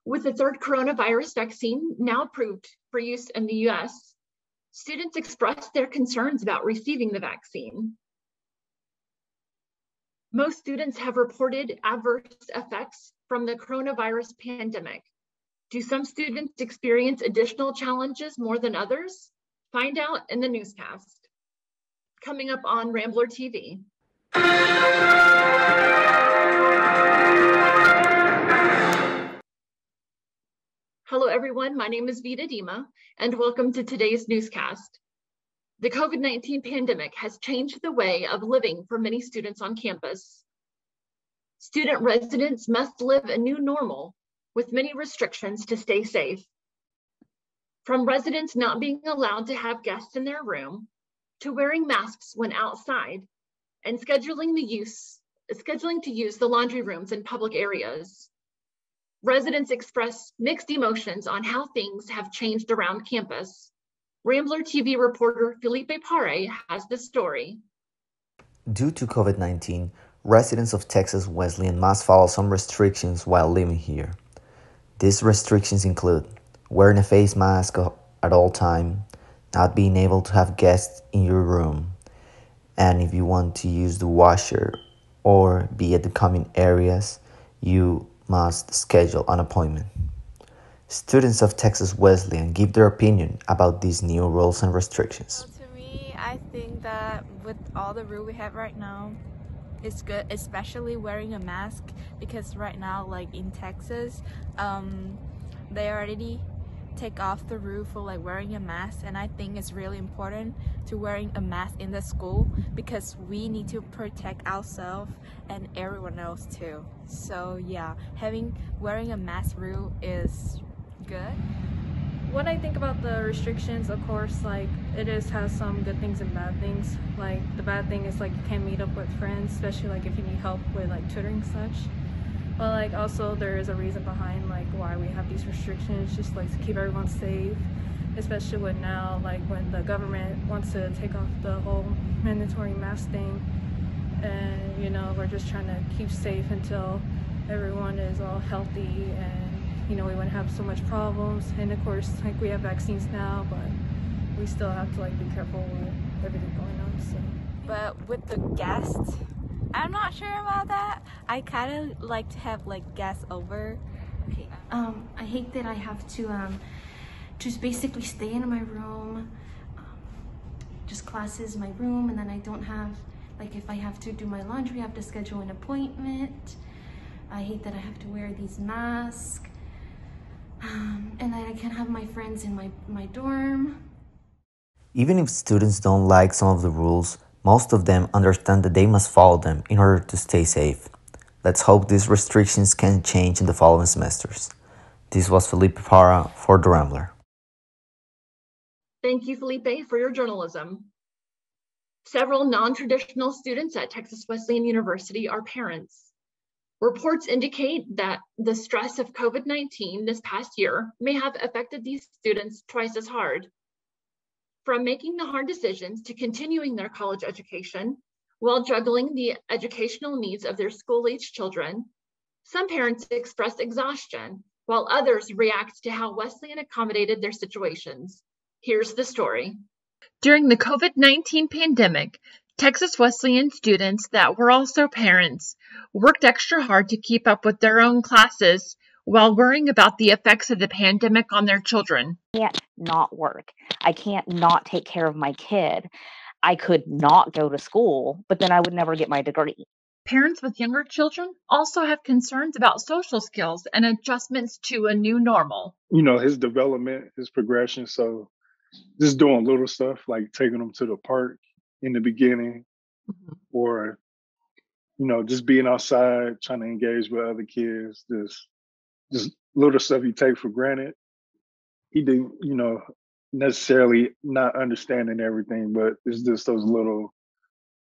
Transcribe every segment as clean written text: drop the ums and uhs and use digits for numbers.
With the third coronavirus vaccine now approved for use in the US, students expressed their concerns about receiving the vaccine. Most students have reported adverse effects from the coronavirus pandemic. Do some students experience additional challenges more than others? Find out in the newscast. Coming up on Rambler TV. Hello, everyone. My name is Veida Dima, and welcome to today's newscast. The COVID-19 pandemic has changed the way of living for many students on campus. Student residents must live a new normal with many restrictions to stay safe. From residents not being allowed to have guests in their room, to wearing masks when outside, and scheduling to use the laundry rooms in public areas. Residents express mixed emotions on how things have changed around campus. Rambler TV reporter Felipe Parra has the story. Due to COVID-19, residents of Texas Wesleyan must follow some restrictions while living here. These restrictions include wearing a face mask at all times, not being able to have guests in your room, and if you want to use the washer or be at the common areas, you must schedule an appointment. Students of Texas Wesleyan give their opinion about these new rules and restrictions. Well, to me, I think that with all the rules we have right now, it's good, especially wearing a mask, because right now, like in Texas, they already take off the rule for like wearing a mask, and I think it's really important to wearing a mask in the school because we need to protect ourselves and everyone else too. So yeah, wearing a mask rule is good. What I think about the restrictions, of course, like it has some good things and bad things. Like the bad thing is like you can't meet up with friends, especially like if you need help with like tutoring such. But like also there is a reason behind like why we have these restrictions, just like to keep everyone safe, especially with now like when the government wants to take off the whole mandatory mask thing, and you know we're just trying to keep safe until everyone is all healthy and you know we wouldn't have so much problems. And of course like we have vaccines now, but we still have to like be careful with everything going on. So but with the guests, I'm not sure about that. I kind of like to have like guests over. Okay. I hate that I have to just basically stay in my room, just classes, my room, and then I don't have, like if I have to do my laundry, I have to schedule an appointment. I hate that I have to wear these masks, and that I can't have my friends in my dorm. Even if students don't like some of the rules, most of them understand that they must follow them in order to stay safe. Let's hope these restrictions can change in the following semesters. This was Felipe Parra for The Rambler. Thank you, Felipe, for your journalism. Several non-traditional students at Texas Wesleyan University are parents. Reports indicate that the stress of COVID-19 this past year may have affected these students twice as hard. From making the hard decisions to continuing their college education while juggling the educational needs of their school-age children, some parents express exhaustion, while others react to how Wesleyan accommodated their situations. Here's the story. During the COVID-19 pandemic, Texas Wesleyan students that were also parents worked extra hard to keep up with their own classes while worrying about the effects of the pandemic on their children. I can't not work. I can't not take care of my kid. I could not go to school, but then I would never get my degree. Parents with younger children also have concerns about social skills and adjustments to a new normal. You know, his development, his progression. So just doing little stuff like taking him to the park in the beginning, or, you know, just being outside, trying to engage with other kids, just little stuff you take for granted. He didn't, you know, necessarily not understanding everything, but it's just those little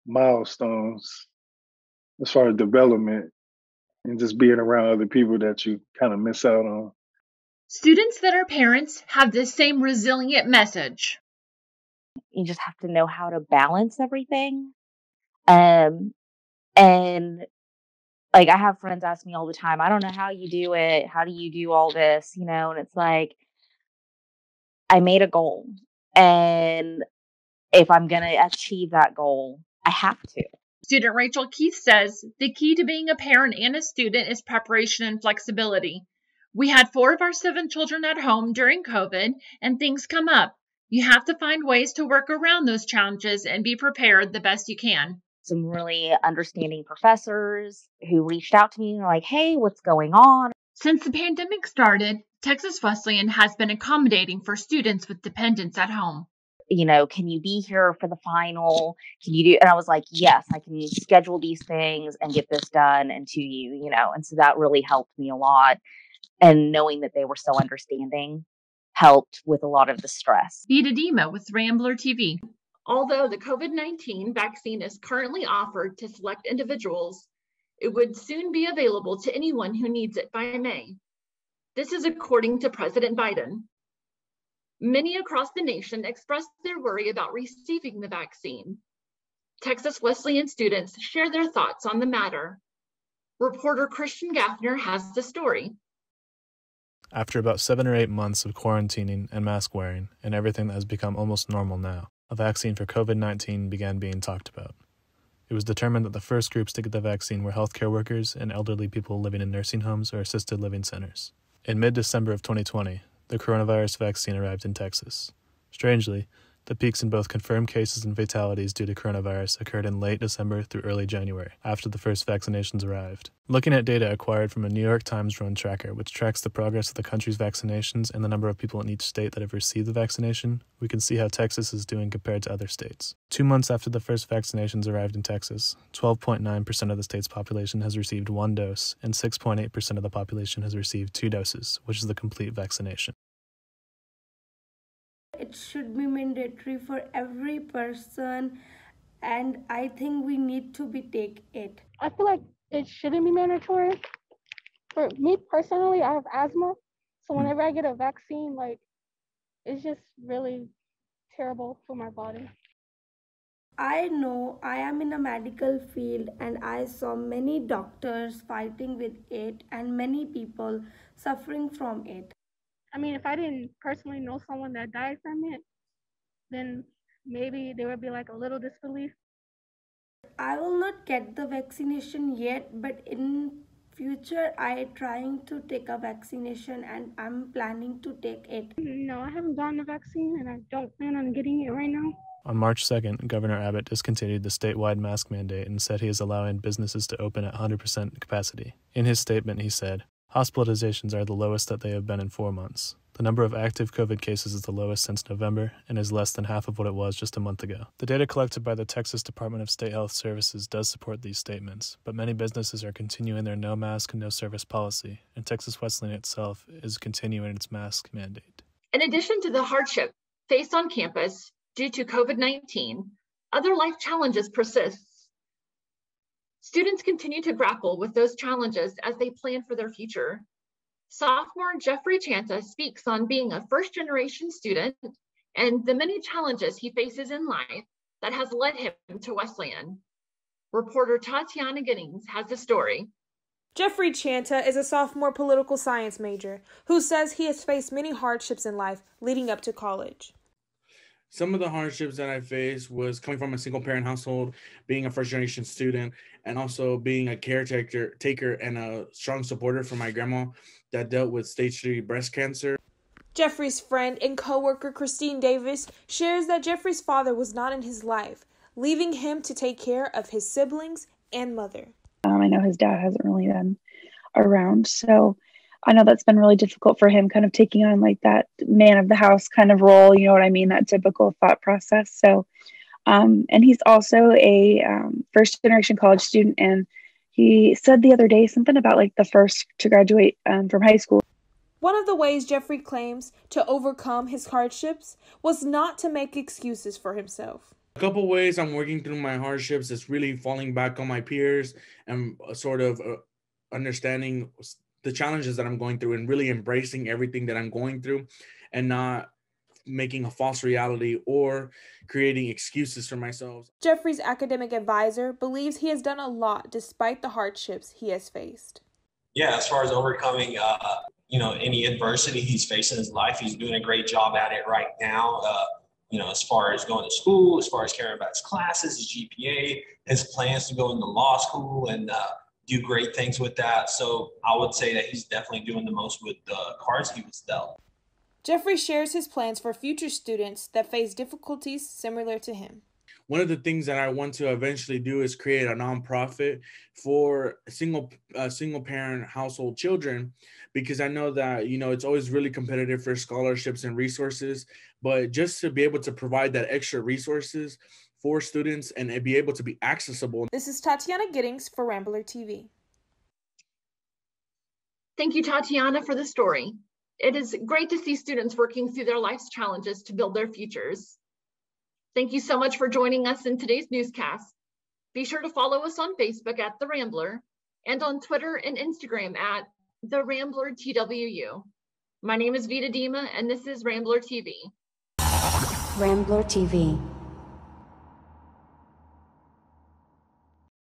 milestones as far as development and just being around other people that you kind of miss out on. Students that are parents have the same resilient message. You just have to know how to balance everything. And Like, I have friends ask me all the time, I don't know how you do it. How do you do all this? You know, and it's like, I made a goal. And if I'm going to achieve that goal, I have to. Student Rachel Keith says, the key to being a parent and a student is preparation and flexibility. We had 4 of our 7 children at home during COVID, and things come up. You have to find ways to work around those challenges and be prepared the best you can. Some really understanding professors who reached out to me and were like, hey, what's going on? Since the pandemic started, Texas Wesleyan has been accommodating for students with dependents at home. You know, can you be here for the final? Can you do? And I was like, yes, I can schedule these things and get this done and to you, you know. And so that really helped me a lot. And knowing that they were so understanding helped with a lot of the stress. Veida Dima with Rambler TV. Although the COVID-19 vaccine is currently offered to select individuals, it would soon be available to anyone who needs it by May. This is according to President Biden. Many across the nation expressed their worry about receiving the vaccine. Texas Wesleyan students share their thoughts on the matter. Reporter Christian Gaffner has the story. After about 7 or 8 months of quarantining and mask wearing and everything that has become almost normal now, a vaccine for COVID-19 began being talked about. It was determined that the first groups to get the vaccine were healthcare workers and elderly people living in nursing homes or assisted living centers. In mid-December of 2020, the coronavirus vaccine arrived in Texas. Strangely, the peaks in both confirmed cases and fatalities due to coronavirus occurred in late December through early January, after the first vaccinations arrived. Looking at data acquired from a New York Times drone tracker, which tracks the progress of the country's vaccinations and the number of people in each state that have received the vaccination, we can see how Texas is doing compared to other states. 2 months after the first vaccinations arrived in Texas, 12.9% of the state's population has received 1 dose, and 6.8% of the population has received 2 doses, which is the complete vaccination. It should be mandatory for every person, and I think we need to take it. I feel like it shouldn't be mandatory. For me personally, I have asthma, so whenever I get a vaccine, like, it's just really terrible for my body. I know I am in a medical field, and I saw many doctors fighting with it and many people suffering from it. I mean, if I didn't personally know someone that died from it, then maybe there would be like a little disbelief. I will not get the vaccination yet, but in future I trying to take a vaccination and I'm planning to take it. No, I haven't gotten a vaccine and I don't plan on getting it right now. On March 2nd, Governor Abbott discontinued the statewide mask mandate and said he is allowing businesses to open at 100% capacity. In his statement, he said, hospitalizations are the lowest that they have been in 4 months. The number of active COVID cases is the lowest since November and is less than half of what it was just a month ago. The data collected by the Texas Department of State Health Services does support these statements, but many businesses are continuing their no mask, no service policy, and Texas Wesleyan itself is continuing its mask mandate. In addition to the hardship faced on campus due to COVID-19, other life challenges persist. Students continue to grapple with those challenges as they plan for their future. Sophomore Jeffery Chanta speaks on being a first-generation student and the many challenges he faces in life that has led him to Wesleyan. Reporter Tatiyana Giddings has the story. Jeffery Chanta is a sophomore political science major who says he has faced many hardships in life leading up to college. Some of the hardships that I faced was coming from a single-parent household, being a first-generation student, and also being a caretaker and a strong supporter for my grandma that dealt with stage 3 breast cancer. Jeffrey's friend and co-worker Christine Davis shares that Jeffrey's father was not in his life, leaving him to take care of his siblings and mother. I know his dad hasn't really been around, so I know that's been really difficult for him, kind of taking on like that man of the house kind of role, you know what I mean, that typical thought process. So, and he's also a first generation college student, and he said the other day something about like the first to graduate from high school. One of the ways Jeffery claims to overcome his hardships was not to make excuses for himself. A couple ways I'm working through my hardships is really falling back on my peers and sort of understanding the challenges that I'm going through and really embracing everything that I'm going through and not making a false reality or creating excuses for myself. Jeffery's academic advisor believes he has done a lot despite the hardships he has faced. Yeah, as far as overcoming, any adversity he's facing in his life, he's doing a great job at it right now. As far as going to school, as far as caring about his classes, his GPA, his plans to go into law school and do great things with that. So I would say that he's definitely doing the most with the cards he was dealt. Jeffery shares his plans for future students that face difficulties similar to him. One of the things that I want to eventually do is create a nonprofit for single parent household children, because I know that, it's always really competitive for scholarships and resources, but just to be able to provide that extra resources for students and be able to be accessible. This is Tatiyana Giddings for Rambler TV. Thank you, Tatiyana, for the story. It is great to see students working through their life's challenges to build their futures. Thank you so much for joining us in today's newscast. Be sure to follow us on Facebook at The Rambler and on Twitter and Instagram at The Rambler TWU. My name is Veida Dima, and this is Rambler TV. Rambler TV.